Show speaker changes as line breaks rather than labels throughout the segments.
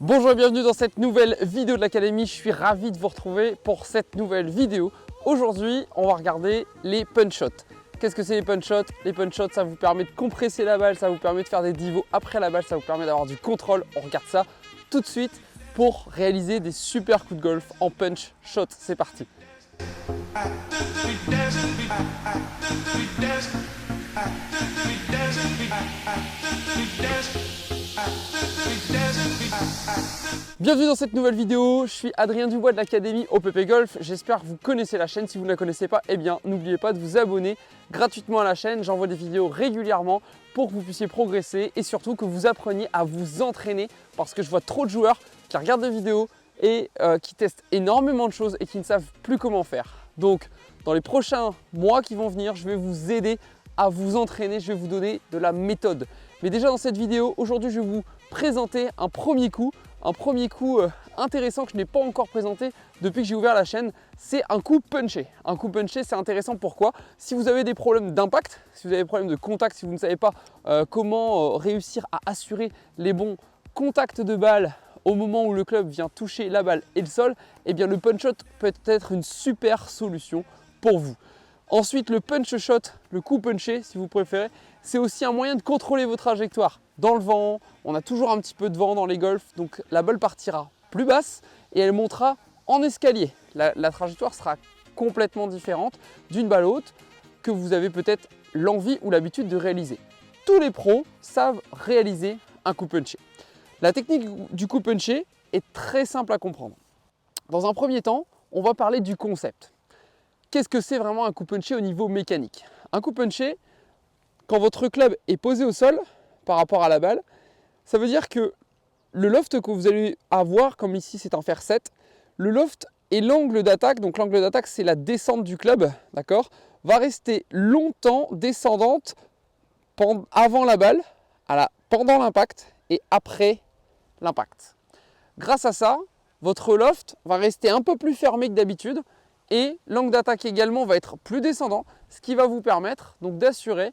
Bonjour et bienvenue dans cette nouvelle vidéo de l'Académie. Je suis ravi de vous retrouver pour cette nouvelle vidéo. Aujourd'hui, on va regarder les punch shots. Qu'est-ce que c'est les punch shots? Les punch shots, ça vous permet de compresser la balle, ça vous permet de faire des divots après la balle, ça vous permet d'avoir du contrôle. On regarde ça tout de suite pour réaliser des super coups de golf en punch shot. C'est parti. Bienvenue dans cette nouvelle vidéo, je suis Adrien Dubois de l'Académie OPP Golf. J'espère que vous connaissez la chaîne. Si vous ne la connaissez pas, eh bien n'oubliez pas de vous abonner gratuitement à la chaîne. J'envoie des vidéos régulièrement pour que vous puissiez progresser et surtout que vous appreniez à vous entraîner, parce que je vois trop de joueurs qui regardent des vidéos et qui testent énormément de choses et qui ne savent plus comment faire. Donc dans les prochains mois qui vont venir, je vais vous aider à vous entraîner, je vais vous donner de la méthode. Mais déjà dans cette vidéo, aujourd'hui je vais vous présenter un premier coup intéressant que je n'ai pas encore présenté depuis que j'ai ouvert la chaîne. C'est un coup punché. Un coup punché, c'est intéressant pourquoi? Si vous avez des problèmes d'impact, si vous avez des problèmes de contact, si vous ne savez pas comment réussir à assurer les bons contacts de balle au moment où le club vient toucher la balle et le sol, eh bien le punch shot peut être une super solution pour vous. Ensuite, le punch shot, le coup punché si vous préférez, c'est aussi un moyen de contrôler vos trajectoires. Dans le vent, on a toujours un petit peu de vent dans les golfs, donc la balle partira plus basse et elle montera en escalier. La trajectoire sera complètement différente d'une balle haute que vous avez peut-être l'envie ou l'habitude de réaliser. Tous les pros savent réaliser un coup punché. La technique du coup punché est très simple à comprendre. Dans un premier temps, on va parler du concept. Qu'est-ce que c'est vraiment un coup punché au niveau mécanique? Un coup punché, quand votre club est posé au sol par rapport à la balle, ça veut dire que le loft que vous allez avoir, comme ici c'est un fer 7, le loft et l'angle d'attaque, donc l'angle d'attaque c'est la descente du club, d'accord, va rester longtemps descendante avant la balle, pendant l'impact et après l'impact. Grâce à ça, votre loft va rester un peu plus fermé que d'habitude et l'angle d'attaque également va être plus descendant, ce qui va vous permettre donc d'assurer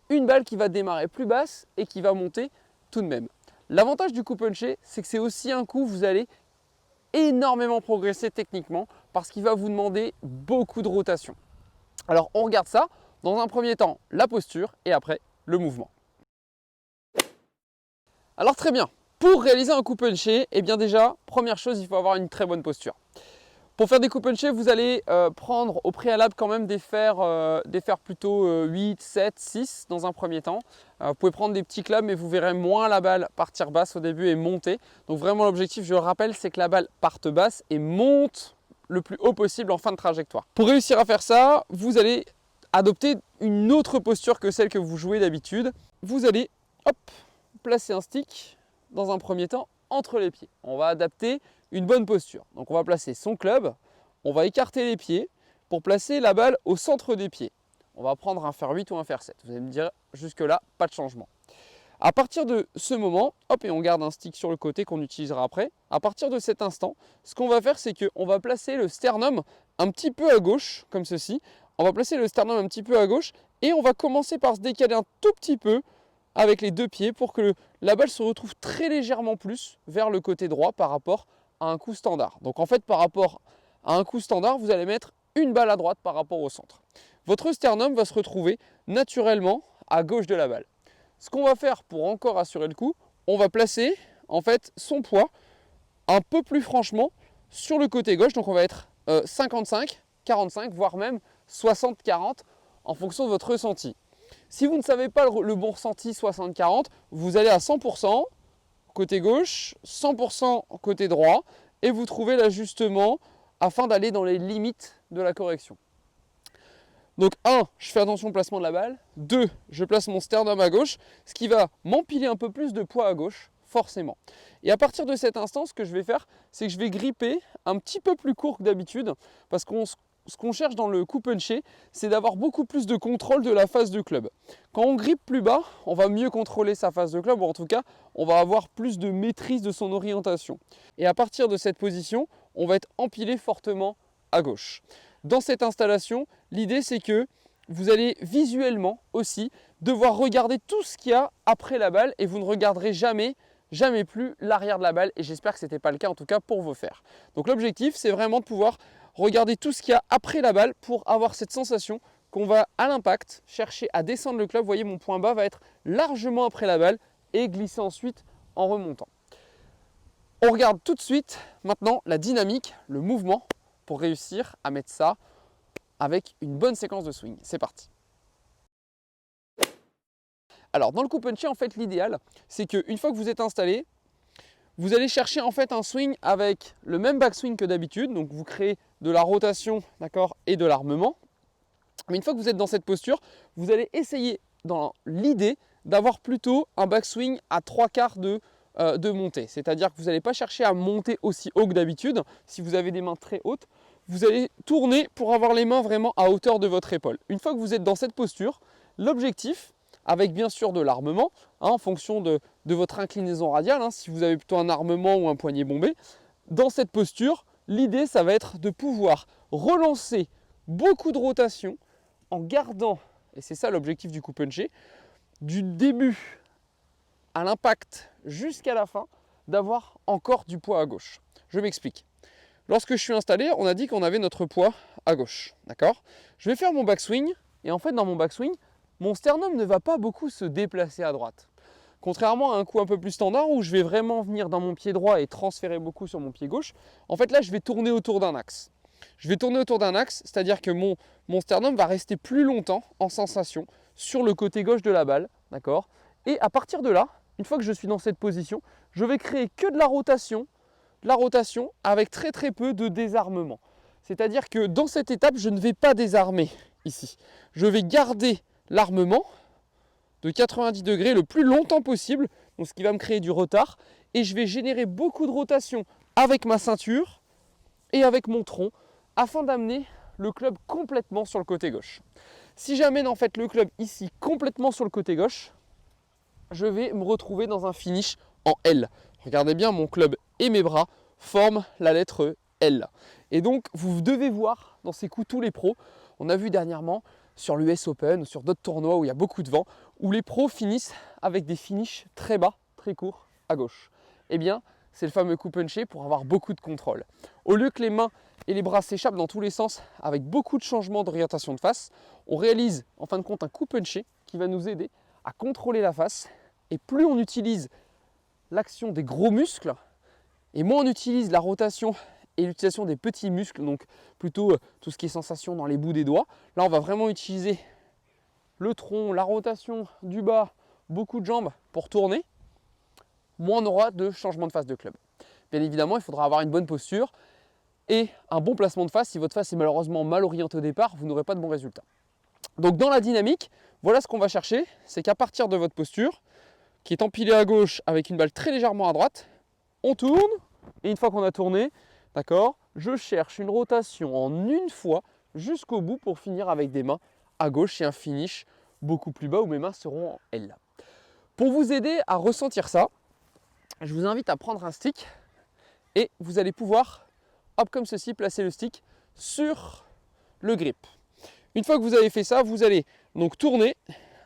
une balle qui va démarrer plus basse et qui va monter tout de même. L'avantage du coup punché, c'est que c'est aussi un coup où vous allez énormément progresser techniquement parce qu'il va vous demander beaucoup de rotation. Alors on regarde ça, dans un premier temps la posture et après le mouvement. Alors très bien, pour réaliser un coup punché, eh bien déjà, première chose, il faut avoir une très bonne posture. Pour faire des coups punchés, vous allez prendre au préalable quand même des fers plutôt 8, 7, 6 dans un premier temps. Vous pouvez prendre des petits clubs, mais vous verrez moins la balle partir basse au début et monter. Donc vraiment l'objectif, je le rappelle, c'est que la balle parte basse et monte le plus haut possible en fin de trajectoire. Pour réussir à faire ça, vous allez adopter une autre posture que celle que vous jouez d'habitude. Vous allez placer un stick dans un premier temps entre les pieds. On va adapter une bonne posture. Donc on va placer son club, on va écarter les pieds pour placer la balle au centre des pieds. On va prendre un fer 8 ou un fer 7. Vous allez me dire jusque là, pas de changement. À partir de ce moment, et on garde un stick sur le côté qu'on utilisera après. À partir de cet instant, ce qu'on va faire, c'est qu'on va placer le sternum un petit peu à gauche, comme ceci. On va placer le sternum un petit peu à gauche et on va commencer par se décaler un tout petit peu avec les deux pieds pour que la balle se retrouve très légèrement plus vers le côté droit par rapport à un coup standard. Donc en fait, par rapport à un coup standard, vous allez mettre une balle à droite par rapport au centre. Votre sternum va se retrouver naturellement à gauche de la balle. Ce qu'on va faire pour encore assurer le coup, on va placer en fait son poids un peu plus franchement sur le côté gauche. Donc on va être 55, 45, voire même 60-40 en fonction de votre ressenti. Si vous ne savez pas le bon ressenti 60-40, vous allez à 100% côté gauche, 100% côté droit et vous trouvez l'ajustement afin d'aller dans les limites de la correction. Donc 1, je fais attention au placement de la balle. 2, je place mon sternum à gauche, ce qui va m'empiler un peu plus de poids à gauche, forcément. Et à partir de cet instant, ce que je vais faire, c'est que je vais gripper un petit peu plus court que d'habitude parce qu'on ce qu'on cherche dans le coup punché, c'est d'avoir beaucoup plus de contrôle de la face de club. Quand on grippe plus bas, on va mieux contrôler sa face de club, ou en tout cas, on va avoir plus de maîtrise de son orientation. Et à partir de cette position, on va être empilé fortement à gauche. Dans cette installation, l'idée c'est que vous allez visuellement aussi devoir regarder tout ce qu'il y a après la balle et vous ne regarderez jamais jamais plus l'arrière de la balle et j'espère que ce n'était pas le cas en tout cas pour vos fers. Donc l'objectif c'est vraiment de pouvoir regarder tout ce qu'il y a après la balle pour avoir cette sensation qu'on va à l'impact chercher à descendre le club. Vous voyez, mon point bas va être largement après la balle et glisser ensuite en remontant. On regarde tout de suite maintenant la dynamique, le mouvement pour réussir à mettre ça avec une bonne séquence de swing. C'est parti. Alors dans le coup punché, en fait l'idéal c'est qu'une fois que vous êtes installé, vous allez chercher en fait un swing avec le même backswing que d'habitude. Donc vous créez de la rotation, d'accord, et de l'armement. Mais une fois que vous êtes dans cette posture, vous allez essayer dans l'idée d'avoir plutôt un backswing à 3/4 de montée. C'est-à-dire que vous n'allez pas chercher à monter aussi haut que d'habitude. Si vous avez des mains très hautes, vous allez tourner pour avoir les mains vraiment à hauteur de votre épaule. Une fois que vous êtes dans cette posture, l'objectif, avec bien sûr de l'armement, en fonction de votre inclinaison radiale, si vous avez plutôt un armement ou un poignet bombé, dans cette posture, l'idée ça va être de pouvoir relancer beaucoup de rotation en gardant, et c'est ça l'objectif du coup punché, du début à l'impact jusqu'à la fin, d'avoir encore du poids à gauche. Je m'explique. Lorsque je suis installé, on a dit qu'on avait notre poids à gauche, d'accord? Je vais faire mon backswing, et en fait dans mon backswing, mon sternum ne va pas beaucoup se déplacer à droite. Contrairement à un coup un peu plus standard où je vais vraiment venir dans mon pied droit et transférer beaucoup sur mon pied gauche, en fait là je vais tourner autour d'un axe. Je vais tourner autour d'un axe, c'est-à-dire que mon sternum va rester plus longtemps en sensation sur le côté gauche de la balle, d'accord? Et à partir de là, une fois que je suis dans cette position, je vais créer que de la rotation avec très très peu de désarmement. C'est-à-dire que dans cette étape, je ne vais pas désarmer ici. Je vais garder l'armement de 90 degrés le plus longtemps possible, donc ce qui va me créer du retard, et je vais générer beaucoup de rotation avec ma ceinture et avec mon tronc afin d'amener le club complètement sur le côté gauche. Si j'amène en fait le club ici complètement sur le côté gauche, je vais me retrouver dans un finish en L. Regardez bien, mon club et mes bras forment la lettre L. Et donc vous devez voir dans ces coups tous les pros. On a vu dernièrement sur l'US Open ou sur d'autres tournois où il y a beaucoup de vent, où les pros finissent avec des finishes très bas, très courts à gauche. Eh bien, c'est le fameux coup punché pour avoir beaucoup de contrôle. Au lieu que les mains et les bras s'échappent dans tous les sens avec beaucoup de changements d'orientation de face, on réalise en fin de compte un coup punché qui va nous aider à contrôler la face. Et plus on utilise l'action des gros muscles, et moins on utilise la rotation et l'utilisation des petits muscles, donc plutôt tout ce qui est sensation dans les bouts des doigts. Là, on va vraiment utiliser le tronc, la rotation du bas, beaucoup de jambes pour tourner. Moins on aura de changement de face de club. Bien évidemment, il faudra avoir une bonne posture et un bon placement de face. Si votre face est malheureusement mal orientée au départ, vous n'aurez pas de bons résultats. Donc dans la dynamique, voilà ce qu'on va chercher, c'est qu'à partir de votre posture, qui est empilée à gauche avec une balle très légèrement à droite, on tourne, et une fois qu'on a tourné, d'accord, je cherche une rotation en une fois jusqu'au bout pour finir avec des mains à gauche et un finish beaucoup plus bas où mes mains seront en L. Pour vous aider à ressentir ça, je vous invite à prendre un stick et vous allez pouvoir, hop comme ceci, placer le stick sur le grip. Une fois que vous avez fait ça, vous allez donc tourner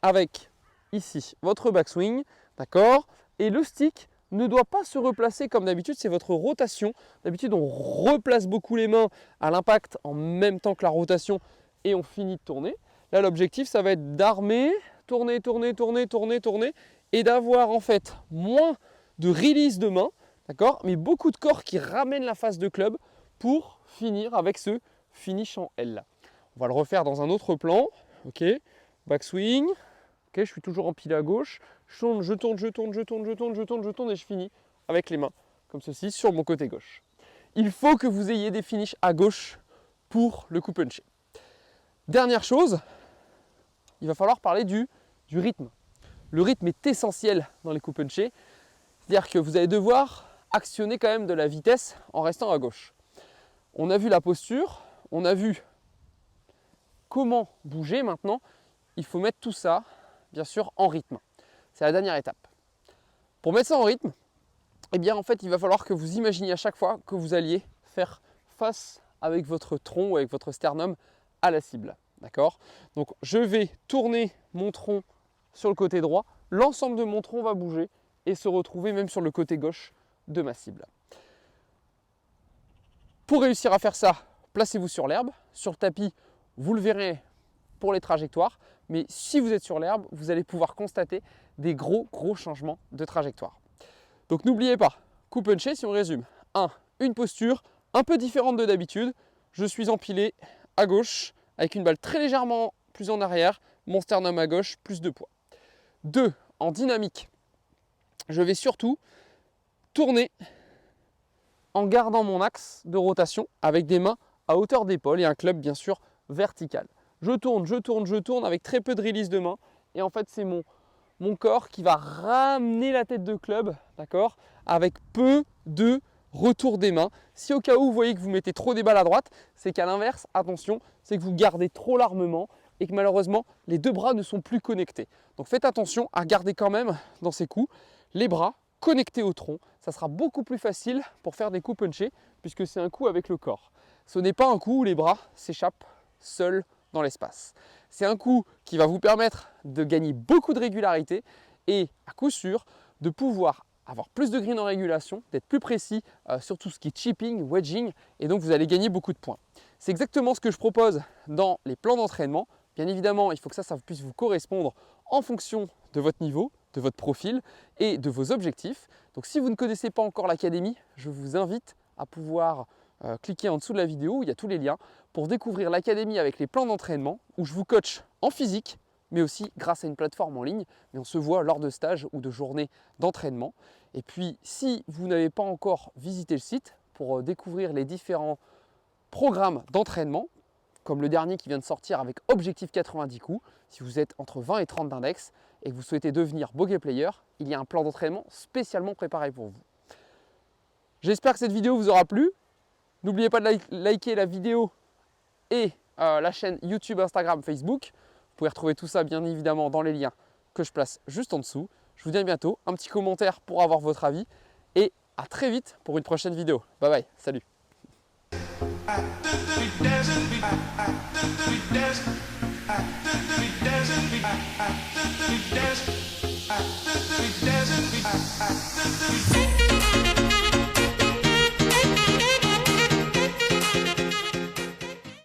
avec ici votre backswing, d'accord, et le stick ne doit pas se replacer comme d'habitude, c'est votre rotation. D'habitude, on replace beaucoup les mains à l'impact en même temps que la rotation et on finit de tourner. Là, l'objectif, ça va être d'armer, tourner, tourner, tourner, tourner, tourner et d'avoir en fait moins de release de main, d'accord, mais beaucoup de corps qui ramènent la face de club pour finir avec ce finish en L. On va le refaire dans un autre plan, ok, backswing, ok, je suis toujours empilé à gauche, je tourne, je tourne, je tourne, je tourne, je tourne, je tourne, je tourne et je finis avec les mains, comme ceci, sur mon côté gauche. Il faut que vous ayez des finishes à gauche pour le coup punché. Dernière chose, il va falloir parler du rythme. Le rythme est essentiel dans les coups punchés, c'est-à-dire que vous allez devoir actionner quand même de la vitesse en restant à gauche. On a vu la posture, on a vu comment bouger. Maintenant, il faut mettre tout ça, bien sûr, en rythme. C'est la dernière étape. Pour mettre ça en rythme, eh bien, en fait, il va falloir que vous imaginiez à chaque fois que vous alliez faire face avec votre tronc ou avec votre sternum à la cible. D'accord? Donc, je vais tourner mon tronc sur le côté droit. L'ensemble de mon tronc va bouger et se retrouver même sur le côté gauche de ma cible. Pour réussir à faire ça, placez-vous sur l'herbe. Sur le tapis, vous le verrez pour les trajectoires, mais si vous êtes sur l'herbe, vous allez pouvoir constater des gros changements de trajectoire. Donc n'oubliez pas, coup punché, si on résume. 1. Une posture un peu différente de d'habitude. Je suis empilé à gauche avec une balle très légèrement plus en arrière, mon sternum à gauche, plus de poids. 2. En dynamique, je vais surtout tourner en gardant mon axe de rotation avec des mains à hauteur d'épaule et un club bien sûr vertical. Je tourne avec très peu de release de main et en fait c'est mon corps qui va ramener la tête de club, d'accord, avec peu de retour des mains. Si au cas où vous voyez que vous mettez trop des balles à droite, c'est qu'à l'inverse, attention, c'est que vous gardez trop l'armement et que malheureusement les deux bras ne sont plus connectés. Donc faites attention à garder quand même dans ces coups les bras connectés au tronc. Ça sera beaucoup plus facile pour faire des coups punchés puisque c'est un coup avec le corps. Ce n'est pas un coup où les bras s'échappent seuls dans l'espace. C'est un coup qui va vous permettre de gagner beaucoup de régularité et à coup sûr de pouvoir avoir plus de green en régulation, d'être plus précis sur tout ce qui est chipping, wedging et donc vous allez gagner beaucoup de points. C'est exactement ce que je propose dans les plans d'entraînement. Bien évidemment, il faut que ça puisse vous correspondre en fonction de votre niveau, de votre profil et de vos objectifs. Donc si vous ne connaissez pas encore l'académie, je vous invite à pouvoir cliquer en dessous de la vidéo où il y a tous les liens pour découvrir l'académie avec les plans d'entraînement où je vous coach en physique mais aussi grâce à une plateforme en ligne, mais on se voit lors de stages ou de journées d'entraînement. Et puis si vous n'avez pas encore visité le site pour découvrir les différents programmes d'entraînement, comme le dernier qui vient de sortir avec objectif 90 coups, si vous êtes entre 20 et 30 d'index et que vous souhaitez devenir bogey player, il y a un plan d'entraînement spécialement préparé pour vous. J'espère que cette vidéo vous aura plu. N'oubliez pas de liker la vidéo et la chaîne YouTube, Instagram, Facebook. Vous pouvez retrouver tout ça bien évidemment dans les liens que je place juste en dessous. Je vous dis à bientôt, un petit commentaire pour avoir votre avis et à très vite pour une prochaine vidéo. Bye bye, salut.